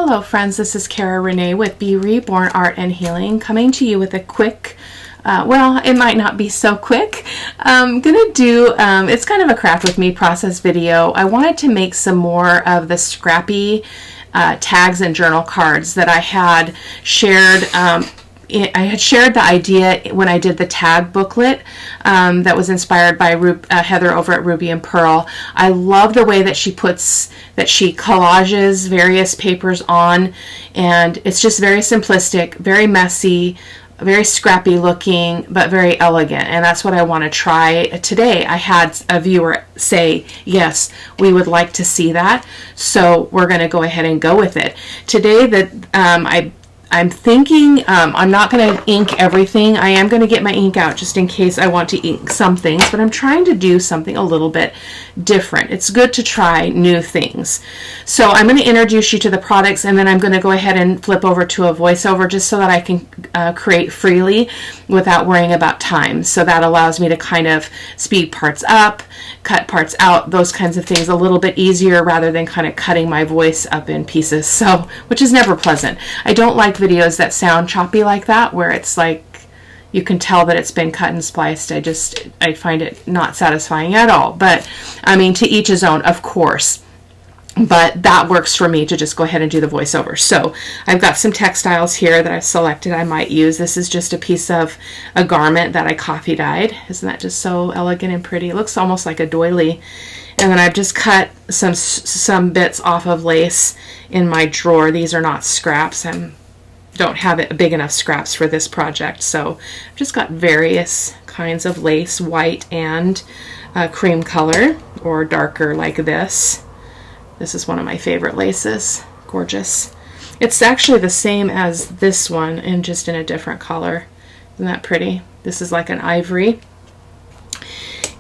Hello friends, this is Cara-Renee with B.Reborn Art and Healing, coming to you with a quick, well, it might not be so quick. I'm gonna do, it's kind of a craft with me process video. I wanted to make some more of the Scrappy tags and journal cards that I had shared. I had shared the idea when I did the tag booklet that was inspired by Heather over at Ruby and Pearl. I love the way that she collages various papers on, and it's just very simplistic, very messy, very scrappy looking, but very elegant, and that's what I want to try today. I had a viewer say, yes, we would like to see that, so we're going to go ahead and go with it. Today that I'm thinking I'm not going to ink everything. I am going to get my ink out just in case I want to ink some things, but I'm trying to do something a little bit different. It's good to try new things. So I'm going to introduce you to the products, and then I'm going to go ahead and flip over to a voiceover just so that I can create freely without worrying about time. So that allows me to kind of speed parts up, cut parts out, those kinds of things a little bit easier rather than kind of cutting my voice up in pieces, so which is never pleasant. I don't like videos that sound choppy like that, where it's like you can tell that it's been cut and spliced. I find it not satisfying at all. But I mean, to each his own, of course. But that works for me to just go ahead and do the voiceover. So I've got some textiles here that I've selected I might use. This is just a piece of a garment that I coffee dyed. Isn't that just so elegant and pretty? It looks almost like a doily. And then I've just cut some bits off of lace in my drawer. These are not scraps. I don't have it big enough scraps for this project. So I've just got various kinds of lace, white and cream color, or darker like this. This is one of my favorite laces. Gorgeous. It's actually the same as this one, and just in a different color. Isn't that pretty? This is like an ivory.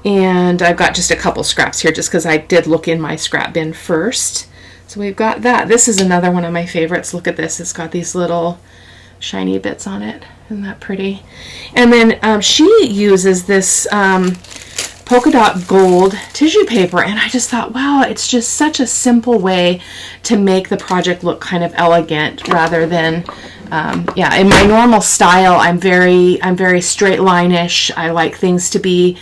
And I've got just a couple scraps here just because I did look in my scrap bin first. So we've got that. This is another one of my favorites. Look at this. It's got these little shiny bits on it. Isn't that pretty? And then she uses this polka dot gold tissue paper, and I just thought, wow, it's just such a simple way to make the project look kind of elegant rather than yeah, in my normal style I'm very straight line-ish. I like things to be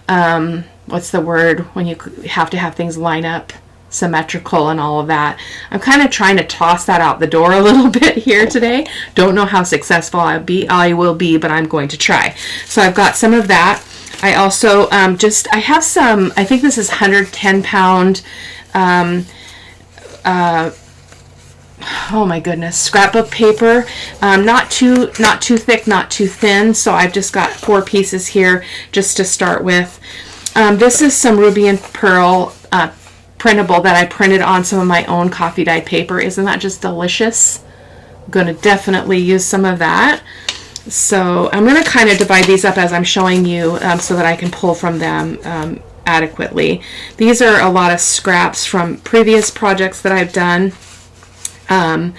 what's the word when you have to have things line up, symmetrical and all of that. I'm kind of trying to toss that out the door a little bit here today. Don't know how successful I will be, but I'm going to try. So I've got some of that. I also I have some, I think this is 110 pound, oh my goodness, scrapbook paper, not too thick, not too thin. So I've just got 4 pieces here just to start with. This is some Ruby and Pearl printable that I printed on some of my own coffee dyed paper. Isn't that just delicious? I'm going to definitely use some of that. So I'm going to kind of divide these up as I'm showing you so that I can pull from them adequately. These are a lot of scraps from previous projects that I've done. And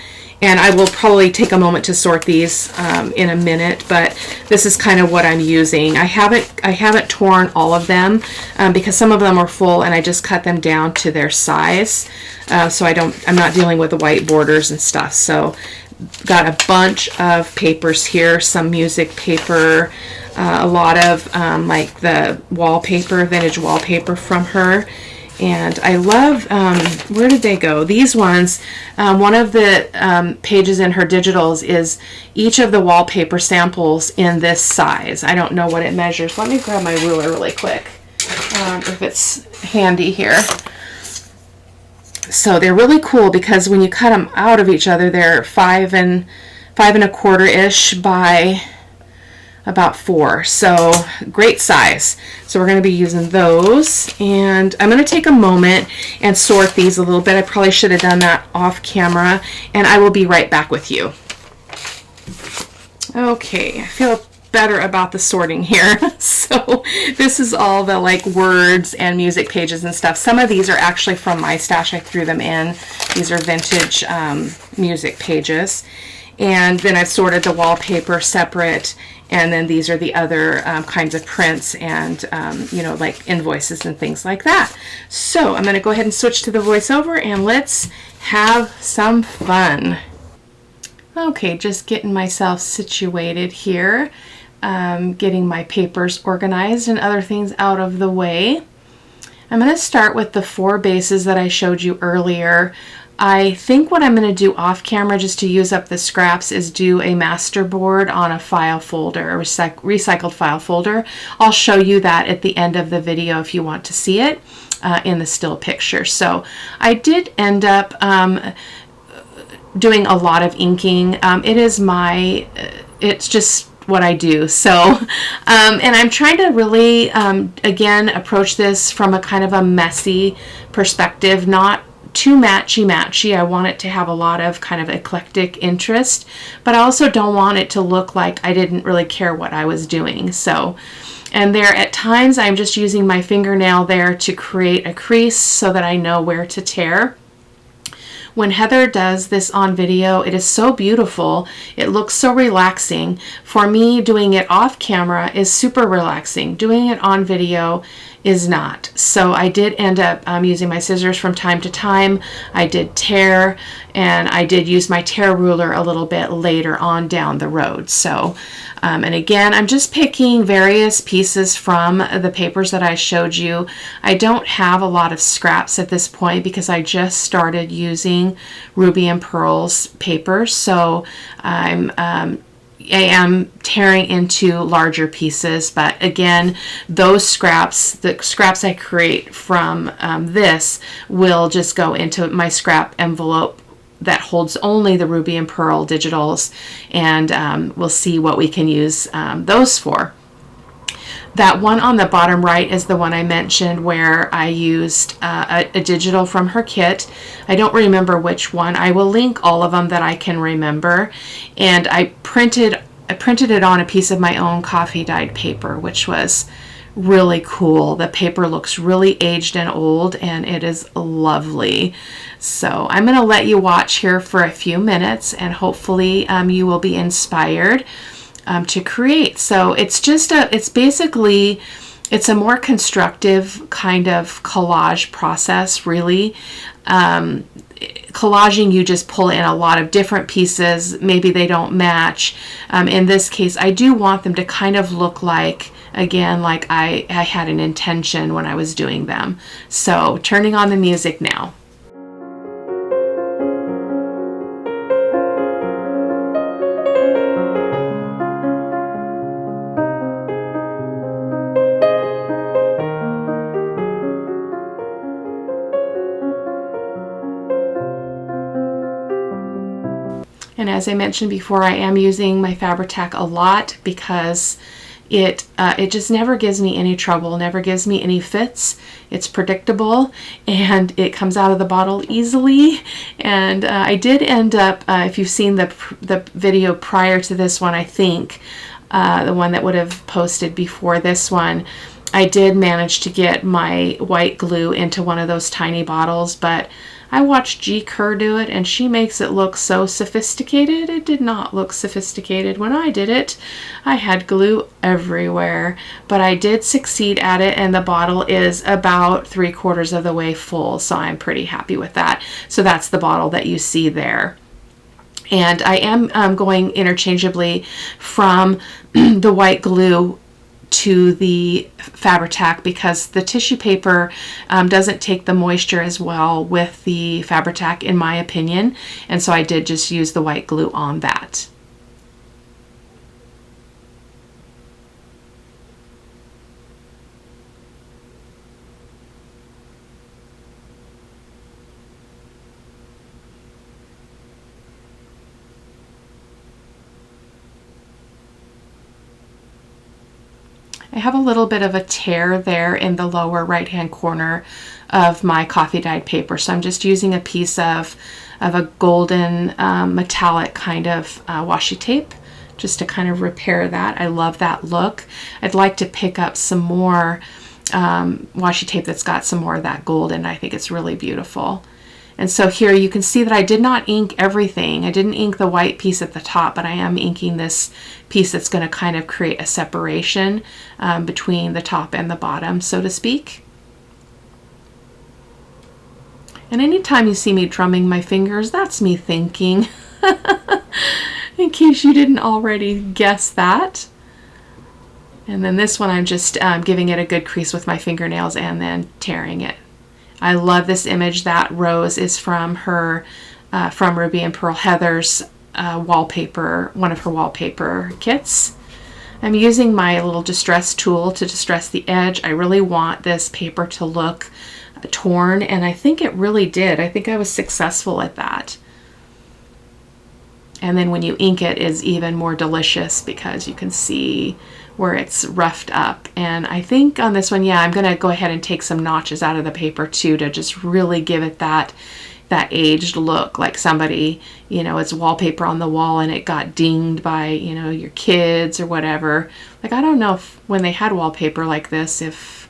I will probably take a moment to sort these in a minute, but this is kind of what I'm using. I haven't torn all of them because some of them are full, and I just cut them down to their size. So I'm not dealing with the white borders and stuff. So got a bunch of papers here, some music paper, a lot of like the wallpaper, vintage wallpaper from her. And I love, where did they go? These ones, one of the pages in her digitals is each of the wallpaper samples in this size. I don't know what it measures. Let me grab my ruler really quick, if it's handy here. So they're really cool because when you cut them out of each other, they're 5 1/4-ish by about 4. So great size. So we're going to be using those, and I'm going to take a moment and sort these a little bit. I probably should have done that off camera, and I will be right back with you. Okay, I feel better about the sorting here. So this is all the like words and music pages and stuff. Some of these are actually from my stash. I threw them in. These are vintage music pages. And then I've sorted the wallpaper separate, and then these are the other kinds of prints and you know, like invoices and things like that. So I'm going to go ahead and switch to the voiceover, and let's have some fun. Okay, just getting myself situated here, getting my papers organized and other things out of the way. I'm going to start with the 4 bases that I showed you earlier. I think what I'm going to do off camera just to use up the scraps is do a Masterboard on a file folder, a recycled file folder. I'll show you that at the end of the video if you want to see it in the still picture. So I did end up doing a lot of inking. It's just what I do. So, and I'm trying to really, again, approach this from a kind of a messy perspective, not too matchy. I want it to have a lot of kind of eclectic interest, but I also don't want it to look like I didn't really care what I was doing. So, and there at times I'm just using my fingernail there to create a crease so that I know where to tear. When Heather does this on video, it is so beautiful. It looks so relaxing. For me, doing it off camera is super relaxing. Doing it on video is not. So I did end up using my scissors from time to time. I did tear, and I did use my tear ruler a little bit later on down the road. So, and again, I'm just picking various pieces from the papers that I showed you. I don't have a lot of scraps at this point because I just started using Ruby and Pearl's paper. So I am tearing into larger pieces, but again, those scraps, the scraps I create from this will just go into my scrap envelope that holds only the Ruby and Pearl digitals, and we'll see what we can use those for. That one on the bottom right is the one I mentioned where I used a digital from her kit. I don't remember which one. I will link all of them that I can remember. And I printed it on a piece of my own coffee dyed paper, which was really cool. The paper looks really aged and old, and it is lovely. So I'm going to let you watch here for a few minutes, and hopefully you will be inspired to create. So it's basically a more constructive kind of collage process, really. Collaging, you just pull in a lot of different pieces. Maybe they don't match. In this case, I do want them to kind of look like, again, like I had an intention when I was doing them. So turning on the music now. And as I mentioned before, I am using my Fabri-Tac a lot because it just never gives me any trouble, never gives me any fits. It's predictable, and it comes out of the bottle easily. And I did end up, if you've seen the video prior to this one, I think, the one that would have posted before this one, I did manage to get my white glue into one of those tiny bottles, but I watched G. Kerr do it, and she makes it look so sophisticated. It did not look sophisticated when I did it. I had glue everywhere, but I did succeed at it, and the bottle is about 3/4 of the way full, so I'm pretty happy with that. So that's the bottle that you see there. And I am going interchangeably from the white glue to the Fabri-Tac because the tissue paper doesn't take the moisture as well with the Fabri-Tac, in my opinion, and so I did just use the white glue on that. I have a little bit of a tear there in the lower right hand corner of my coffee dyed paper, so I'm just using a piece of a golden metallic kind of washi tape just to kind of repair that. I love that look. I'd like to pick up some more washi tape that's got some more of that gold, and I think it's really beautiful. And so here you can see that I did not ink everything. I didn't ink the white piece at the top, but I am inking this piece that's going to kind of create a separation between the top and the bottom, so to speak. And anytime you see me drumming my fingers, that's me thinking. In case you didn't already guess that. And then this one, I'm just giving it a good crease with my fingernails and then tearing it. I love this image. That rose is from her, from Ruby and Pearl Heather's wallpaper, one of her wallpaper kits. I'm using my little distress tool to distress the edge. I really want this paper to look torn, and I think it really did. I think I was successful at that. And then when you ink it, is even more delicious because you can see where it's roughed up. And I think on this one, yeah, I'm going to go ahead and take some notches out of the paper too to just really give it that aged look, like somebody, you know, it's wallpaper on the wall and it got dinged by, you know, your kids or whatever. Like, I don't know if when they had wallpaper like this, if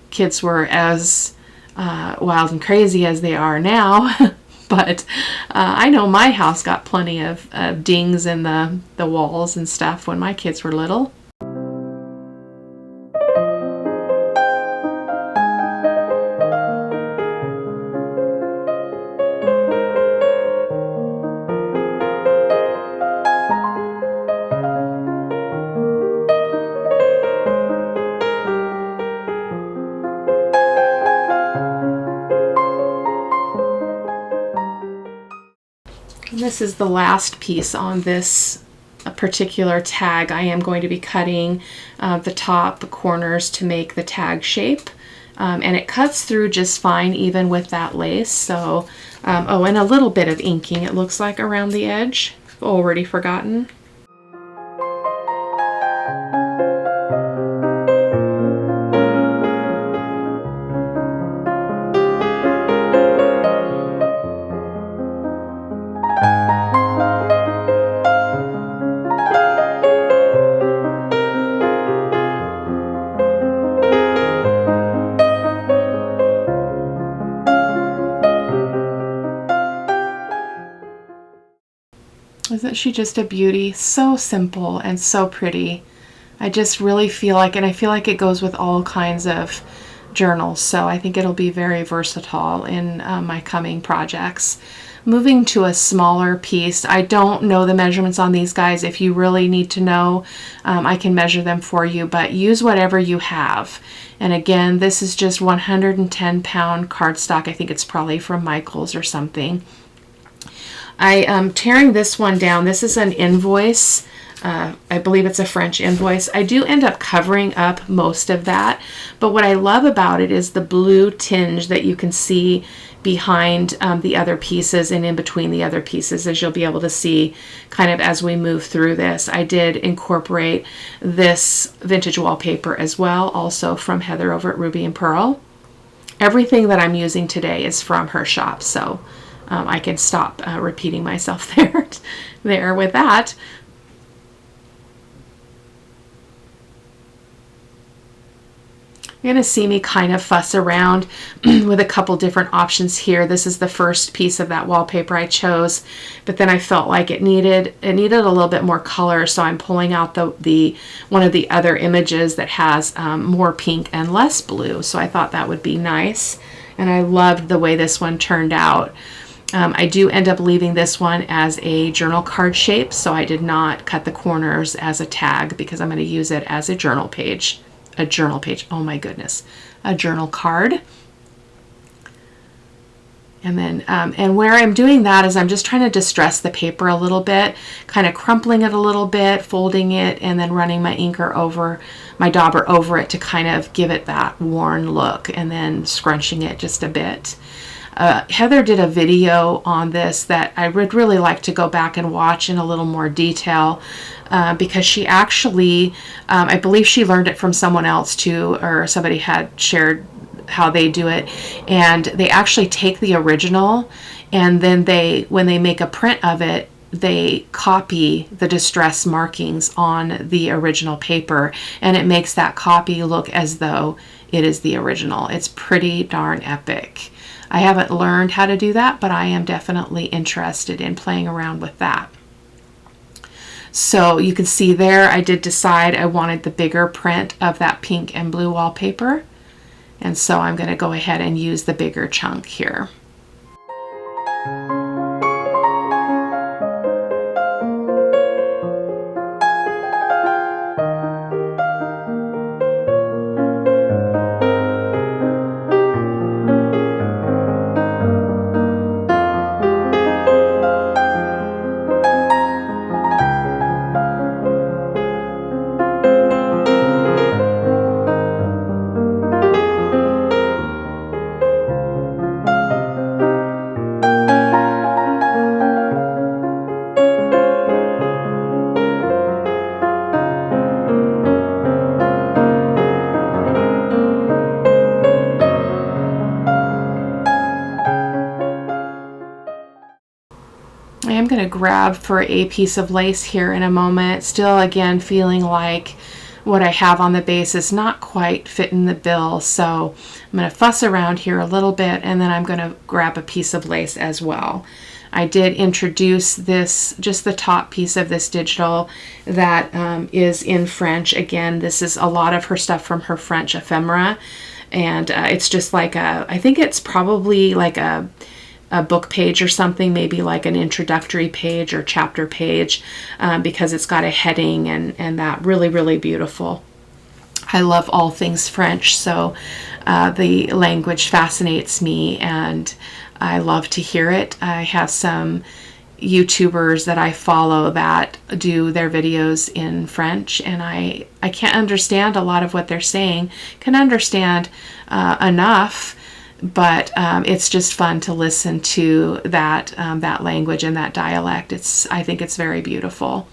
kids were as wild and crazy as they are now. But I know my house got plenty of dings in the walls and stuff when my kids were little. And this is the last piece on this particular tag. I am going to be cutting the top corners to make the tag shape. And it cuts through just fine even with that lace. So, oh, and a little bit of inking, it looks like, around the edge. Already forgotten. Isn't she just a beauty? So simple and so pretty. I just really feel like, and I feel like it goes with all kinds of journals, so I think it'll be very versatile in my coming projects. Moving to a smaller piece, I don't know the measurements on these guys. If you really need to know, I can measure them for you, but use whatever you have. And again, this is just 110-pound cardstock. I think it's probably from Michael's or something. I am tearing this one down. This is an invoice. I believe it's a French invoice. I do end up covering up most of that, but what I love about it is the blue tinge that you can see behind the other pieces and in between the other pieces, as you'll be able to see kind of as we move through this. I did incorporate this vintage wallpaper as well, also from Heather over at Ruby and Pearl. Everything that I'm using today is from her shop, so I can stop repeating myself there with that. You're going to see me kind of fuss around with a couple different options here. This is the first piece of that wallpaper I chose, but then I felt like it needed a little bit more color, so I'm pulling out the one of the other images that has more pink and less blue. So I thought that would be nice, and I loved the way this one turned out. I do end up leaving this one as a journal card shape, so I did not cut the corners as a tag because I'm going to use it as a journal page. A journal page, oh my goodness, a journal card. And then, and where I'm doing that is I'm just trying to distress the paper a little bit, kind of crumpling it a little bit, folding it, and then running my inker over, my dauber over it to kind of give it that worn look, and then scrunching it just a bit. Heather did a video on this that I would really like to go back and watch in a little more detail because she actually, I believe she learned it from someone else too, or somebody had shared how they do it, and they actually take the original and then when they make a print of it, they copy the distress markings on the original paper, and it makes that copy look as though it is the original. It's pretty darn epic. I haven't learned how to do that, but I am definitely interested in playing around with that. So you can see there, I did decide I wanted the bigger print of that pink and blue wallpaper. And so I'm going to go ahead and use the bigger chunk here. I'm going to grab for a piece of lace here in a moment. Still, again, feeling like what I have on the base is not quite fitting the bill. So I'm going to fuss around here a little bit, and then I'm going to grab a piece of lace as well. I did introduce this, just the top piece of this digital that is in French. Again, this is a lot of her stuff from her French ephemera. And it's just like I think it's probably like a book page or something, maybe like an introductory page or chapter page, because it's got a heading and that really, really beautiful. I love all things French, so the language fascinates me and I love to hear it. I have some YouTubers that I follow that do their videos in French, and I can't understand a lot of what they're saying. Can understand enough, but it's just fun to listen to that that language and that dialect. I think it's very beautiful.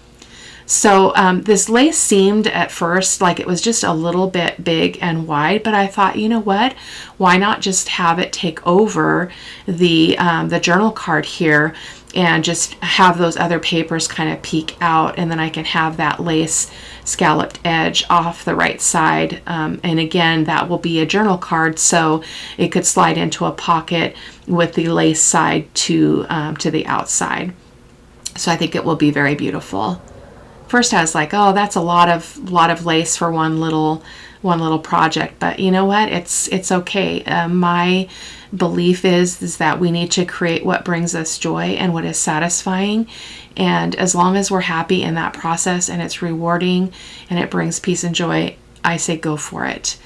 So this lace seemed at first like it was just a little bit big and wide, but I thought, you know what? Why not just have it take over the journal card here and just have those other papers kind of peek out, and then I can have that lace scalloped edge off the right side. And again, that will be a journal card, so it could slide into a pocket with the lace side to the outside. So I think it will be very beautiful. First I was like, oh, that's a lot of lace for one little project, but you know what? It's okay. My belief is that we need to create what brings us joy and what is satisfying, and as long as we're happy in that process and it's rewarding and it brings peace and joy, I say go for it.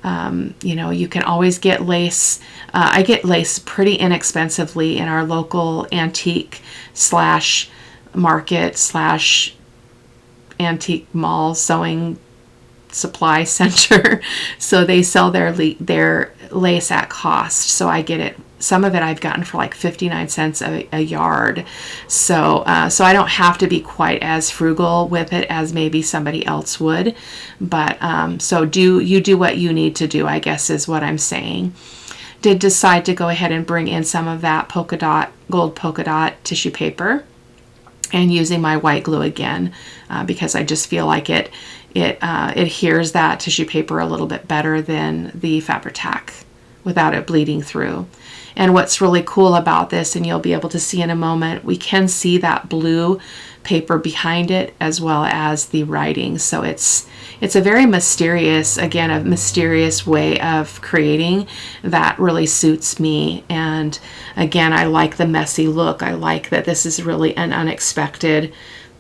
You know, you can always get lace. I get lace pretty inexpensively in our local antique / market / antique mall sewing supply center. So they sell their lace at cost. So I get it. Some of it I've gotten for like 59 cents a yard. So so I don't have to be quite as frugal with it as maybe somebody else would. But so you do what you need to do, I guess is what I'm saying. Did decide to go ahead and bring in some of that gold polka dot tissue paper, and using my white glue again, because I just feel like it adheres that tissue paper a little bit better than the Fabri-Tac without it bleeding through. And what's really cool about this, and you'll be able to see in a moment, we can see that blue paper behind it as well as the writing. So it's a very mysterious, again, a mysterious way of creating that really suits me. And again, I like the messy look. I like that this is really an unexpected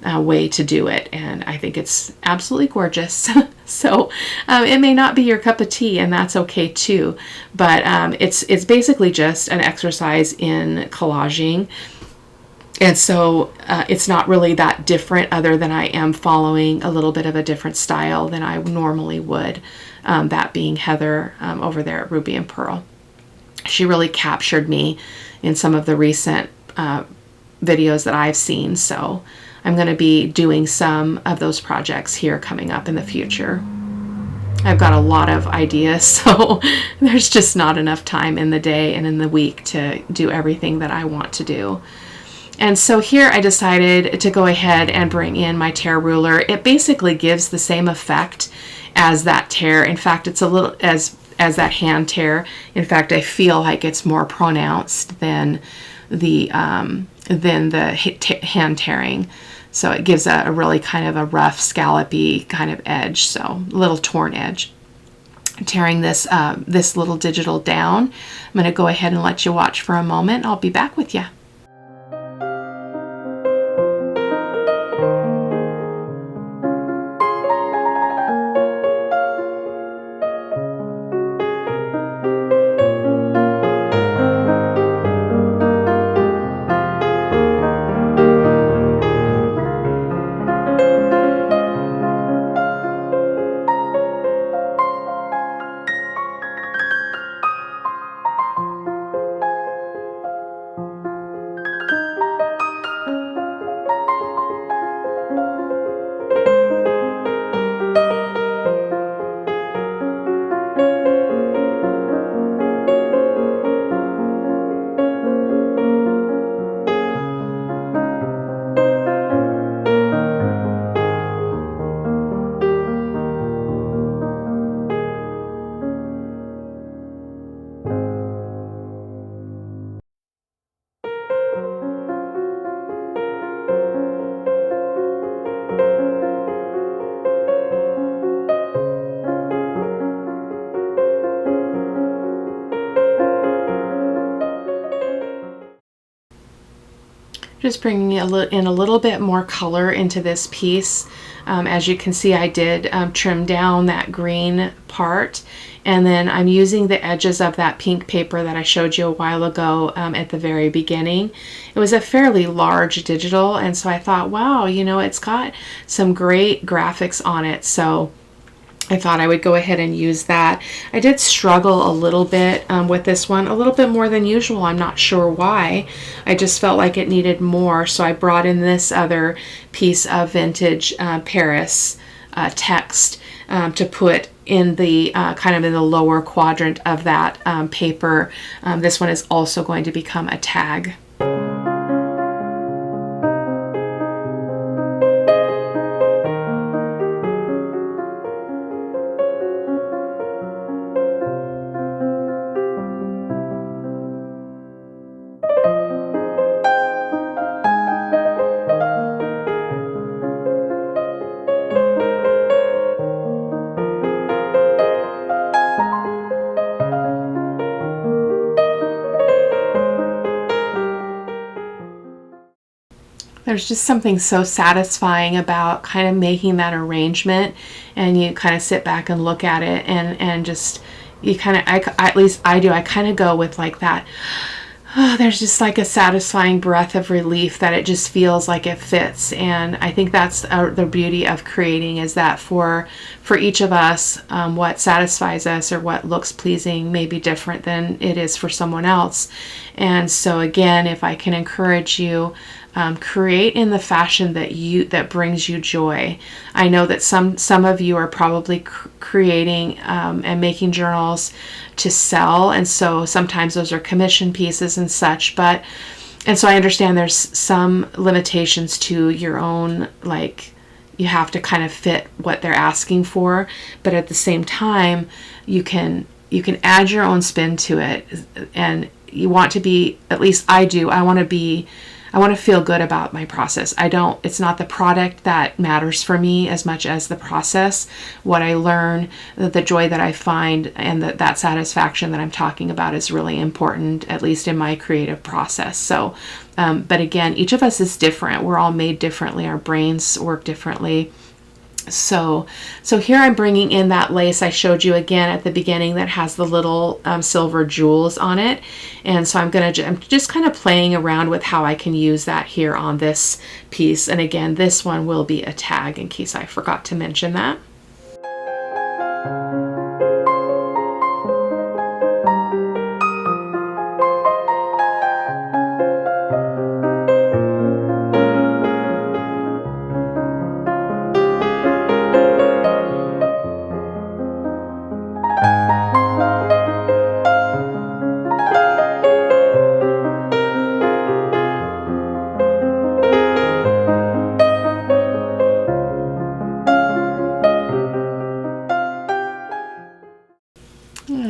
way to do it, and I think it's absolutely gorgeous. So it may not be your cup of tea, and that's okay too, but it's basically just an exercise in collaging. And so it's not really that different, other than I am following a little bit of a different style than I normally would, that being Heather over there at Ruby and Pearl. She really captured me in some of the recent videos that I've seen, so I'm going to be doing some of those projects here coming up in the future. I've got a lot of ideas, so there's just not enough time in the day and in the week to do everything that I want to do. And so here I decided to go ahead and bring in my tear ruler. It basically gives the same effect as that tear. In fact, it's a little as that hand tear. In fact, I feel like it's more pronounced than the hand tearing. So it gives a really kind of a rough, scallopy kind of edge, so a little torn edge. Tearing this little digital down. I'm going to go ahead and let you watch for a moment. I'll be back with you. Just bringing in a little bit more color into this piece. As you can see, I did trim down that green part, and then I'm using the edges of that pink paper that I showed you a while ago at the very beginning. It was a fairly large digital, and so I thought, wow, you know, it's got some great graphics on it, so I thought I would go ahead and use that. I did struggle a little bit with this one, a little bit more than usual. I'm not sure why. I just felt like it needed more, so I brought in this other piece of vintage Paris text to put in the kind of in the lower quadrant of that paper. This one is also going to become a tag. There's just something so satisfying about kind of making that arrangement, and you kind of sit back and look at it, and just you kind of, at least I do, I kind of go with like that. Oh, there's just like a satisfying breath of relief that it just feels like it fits. And I think that's the beauty of creating, is that for each of us, what satisfies us or what looks pleasing may be different than it is for someone else. And so again, if I can encourage you, create in the fashion that brings you joy. I know that some of you are probably creating and making journals to sell, and so sometimes those are commission pieces and such, and so I understand there's some limitations to your own, like you have to kind of fit what they're asking for, but at the same time you can add your own spin to it, and you want to be, at least I do, I want to feel good about my process. It's not the product that matters for me as much as the process, what I learn, the joy that I find, and that satisfaction that I'm talking about is really important, at least in my creative process. So, but again, each of us is different. We're all made differently. Our brains work differently. So here I'm bringing in that lace I showed you again at the beginning that has the little silver jewels on it, and so I'm just kind of playing around with how I can use that here on this piece. And again, this one will be a tag, in case I forgot to mention that.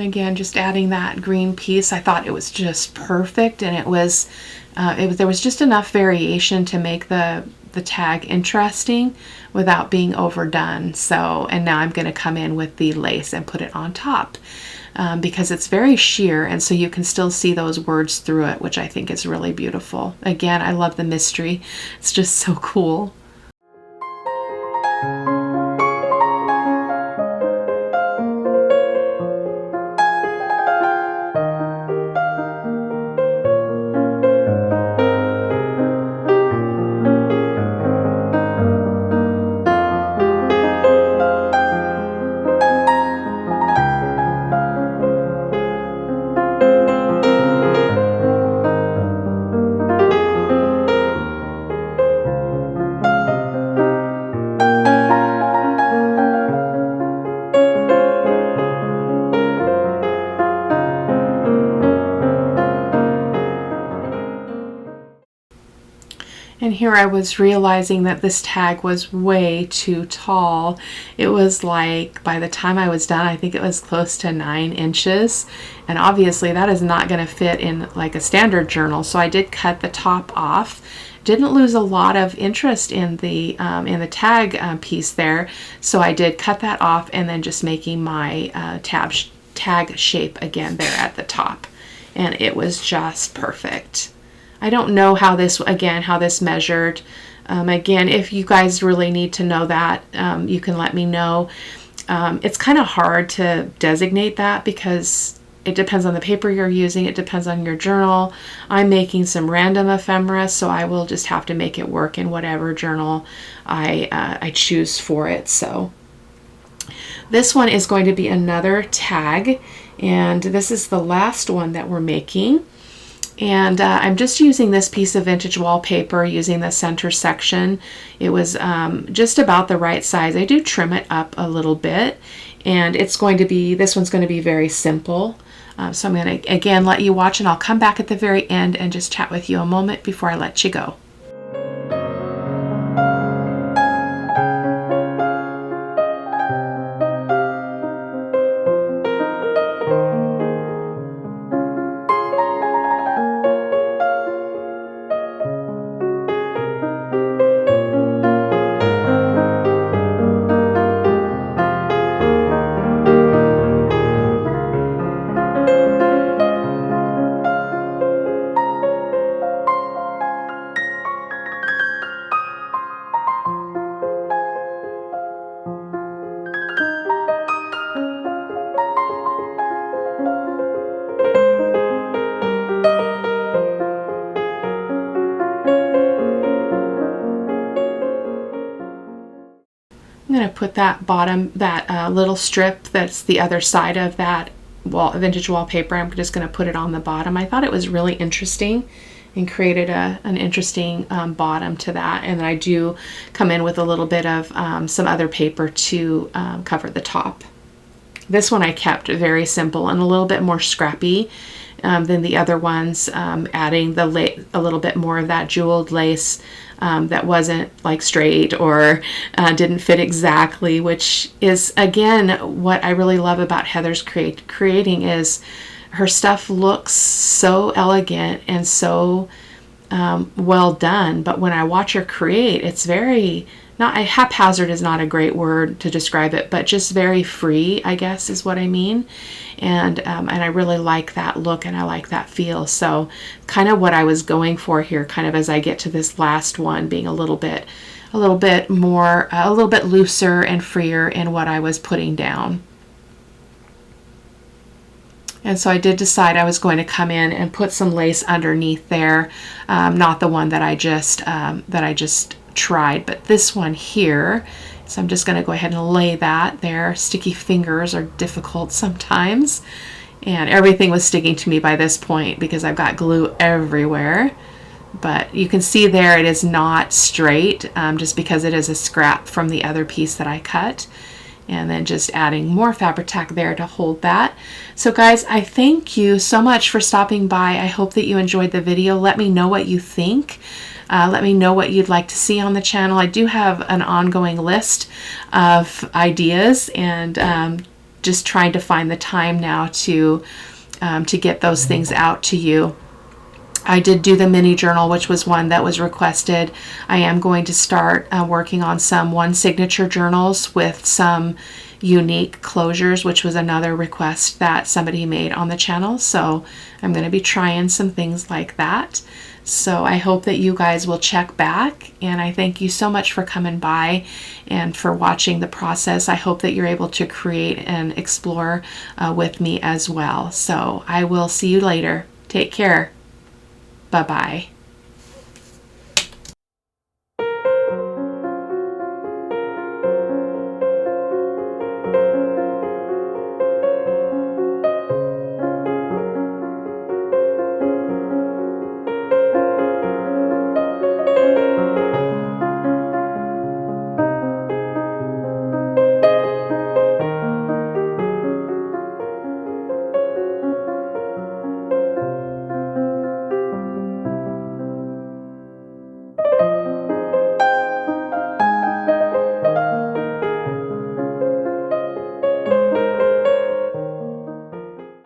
Again, just adding that green piece, I thought it was just perfect, and there was just enough variation to make the tag interesting without being overdone. So, and now I'm going to come in with the lace and put it on top because it's very sheer, and so you can still see those words through it, which I think is really beautiful. Again, I love the mystery. It's just so cool. And here I was realizing that this tag was way too tall. It was like, by the time I was done, I think it was close to 9 inches. And obviously that is not going to fit in like a standard journal. So I did cut the top off. Didn't lose a lot of interest in the tag piece there. So I did cut that off, and then just making my tag shape again there at the top. And it was just perfect. I don't know how this, again, how this measured. Again, if you guys really need to know that, you can let me know. It's kind of hard to designate that because it depends on the paper you're using. It depends on your journal. I'm making some random ephemera, so I will just have to make it work in whatever journal I choose for it. So this one is going to be another tag, and this is the last one that we're making. And I'm just using this piece of vintage wallpaper, using the center section. It was just about the right size. I do trim it up a little bit, and it's going to be, this one's going to be very simple. So I'm going to, again, let you watch, and I'll come back at the very end and just chat with you a moment before I let you go. I'm going to put that bottom, that little strip that's the other side of that vintage wallpaper, I'm just going to put it on the bottom. I thought it was really interesting and created an interesting bottom to that. And then I do come in with a little bit of some other paper to cover the top. This one I kept very simple and a little bit more scrappy than the other ones, adding a little bit more of that jeweled lace that wasn't like straight or didn't fit exactly, which is, again, what I really love about Heather's creating is her stuff looks so elegant and so well done, but when I watch her create, it's very, not haphazard is not a great word to describe it, but just very free, I guess is what I mean. And I really like that look and I like that feel. So kind of what I was going for here, kind of as I get to this last one, being a little bit more, a little bit looser and freer in what I was putting down. And so I did decide I was going to come in and put some lace underneath there, not the one that I just tried, but this one here. So I'm just going to go ahead and lay that there. Sticky fingers are difficult sometimes, and everything was sticking to me by this point because I've got glue everywhere. But you can see there it is not straight, just because it is a scrap from the other piece that I cut. And then just adding more fabric tack there to hold that. So guys, I thank you so much for stopping by. I hope that you enjoyed the video. Let me know what you think. Let me know what you'd like to see on the channel. I do have an ongoing list of ideas, and just trying to find the time now to get those things out to you. I did do the mini journal, which was one that was requested. I am going to start working on some one signature journals with some unique closures, which was another request that somebody made on the channel. So I'm going to be trying some things like that. So I hope that you guys will check back, and I thank you so much for coming by and for watching the process. I hope that you're able to create and explore with me as well. So I will see you later. Take care. Bye-bye.